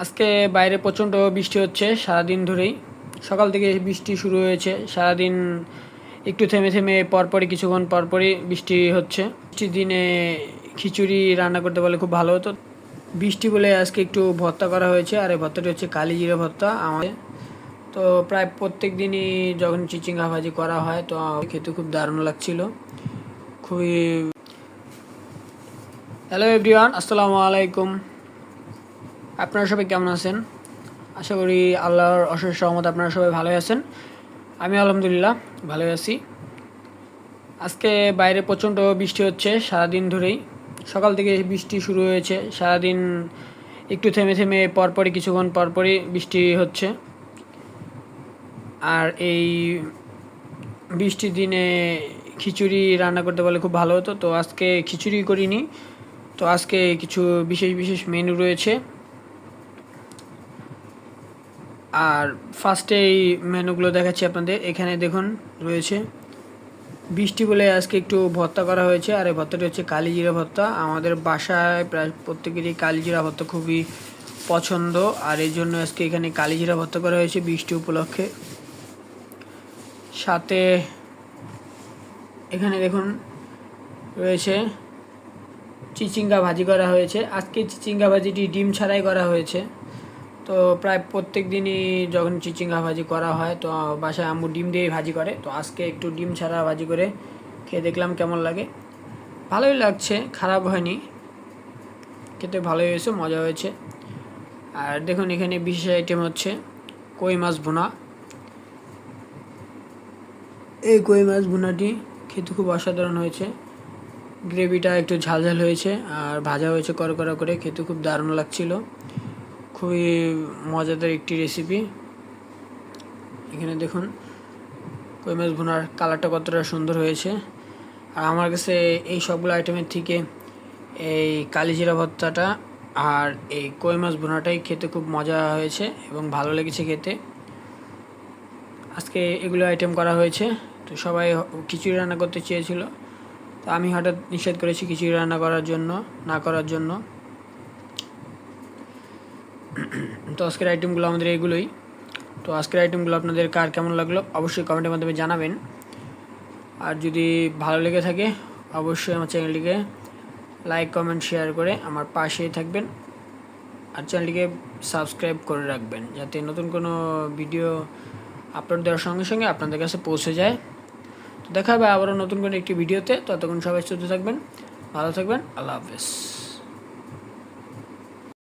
আজকে বাইরে প্রচণ্ড বৃষ্টি হচ্ছে সারাদিন ধরেই। সকাল থেকে বৃষ্টি শুরু হয়েছে, সারাদিন একটু থেমে থেমে পরপরই কিছুক্ষণ পরপরই বৃষ্টি হচ্ছে। বৃষ্টির দিনে খিচুড়ি রান্না করতে পারলে খুব ভালো হতো। বৃষ্টি বলে আজকে একটু ভর্তা করা হয়েছে, আর এই ভর্তাটি হচ্ছে কালি জিরা ভর্তা। আমাদের তো প্রায় প্রত্যেক দিনই যখন চিচিঙ্গা ভাজি করা হয় তো খেতে খুব দারুণ লাগছিল, খুবই। হ্যালো এভরিওয়ান, আসসালামু আলাইকুম। আপনারা সবাই কেমন আছেন? আশা করি আল্লাহর অশেষ রহমতে আপনারা সবাই ভালোই আছেন। আমি আলহামদুলিল্লাহ ভালোই আছি। আজকে বাইরে প্রচণ্ড বৃষ্টি হচ্ছে সারাদিন ধরেই। সকাল থেকে বৃষ্টি শুরু হয়েছে, সারাদিন একটু থেমে থেমে পরপরই কিছুক্ষণ পরপরই বৃষ্টি হচ্ছে। আর এই বৃষ্টির দিনে খিচুড়ি রান্না করতে পারলে খুব ভালো হতো। তো আজকে খিচুড়ি করিনি, তো আজকে কিছু বিশেষ বিশেষ মেনু রয়েছে। আর ফার্স্টে এই মেনুগুলো দেখাচ্ছি আপনাদের। এখানে দেখুন রয়েছে, বৃষ্টি বলে আজকে একটু ভর্তা করা হয়েছে, আর এই ভর্তাটি হচ্ছে কালি জিরা ভর্তা। আমাদের বাসায় প্রায় প্রত্যেকেরই কালি জিরা ভর্তা খুবই পছন্দ, আর এই জন্য আজকে এখানে কালি জিরা ভর্তা করা হয়েছে বৃষ্টি উপলক্ষে। সাথে এখানে দেখুন রয়েছে চিচিঙ্গা ভাজি করা হয়েছে। আজকে চিচিঙ্গা ভাজিটি ডিম ছাড়াই করা হয়েছে। তো প্রায় প্রত্যেক দিনই যখন চিচিঙ্গা ভাজি করা হয় তো বাসায় আম্মু ডিম দিয়েই ভাজি করে। তো আজকে একটু ডিম ছাড়া ভাজি করে খেয়ে দেখলাম কেমন লাগে। ভালোই লাগছে, খারাপ হয়নি, খেতে ভালোই হয়েছে, মজা হয়েছে। আর দেখুন এখানে বিশেষ আইটেম হচ্ছে কই মাছ ভুনা। এই কই মাছ ভুনাটি খেতে খুব অসাধারণ হয়েছে। গ্রেভিটা একটু ঝালঝাল হয়েছে, আর ভাজা হয়েছে করকরা করে, খেতে খুব দারুণ লাগছিল। খুবই মজাদার একটি রেসিপি। এখানে দেখুন কই মাছ ভুনার কালারটা কতটা সুন্দর হয়েছে। আর আমার কাছে এই সবগুলো আইটেমের থেকে এই কালিজিরা ভর্তাটা আর এই কই মাছ ভুনাটাই খেতে খুব মজা হয়েছে এবং ভালো লেগেছে খেতে। আজকে এগুলো আইটেম করা হয়েছে। তো সবাই খিচুড়ি রান্না করতে চেয়েছিল, তো আমি হঠাৎ নিষেধ করেছি খিচুড়ি রান্না করার জন্য, না করার জন্য। তো আজকের আইটেমগুলো আমাদের এগুলোই। তো আজকের আইটেমগুলো আপনাদের কার কেমন লাগলো অবশ্যই কমেন্টের মাধ্যমে জানাবেন। আর যদি ভালো লেগে থাকে অবশ্যই আমার চ্যানেলটিকে লাইক কমেন্ট শেয়ার করে আমার পাশেই থাকবেন, আর চ্যানেলটিকে সাবস্ক্রাইব করে রাখবেন যাতে নতুন কোনো ভিডিও আপলোড দেওয়ার সঙ্গে সঙ্গে আপনাদের কাছে পৌঁছে যায়। তো দেখা হবে আবারও নতুন কোনো একটি ভিডিওতে। ততক্ষণ সবাই সুস্থ থাকবেন, ভালো থাকবেন, আল্লাহ হাফেজ।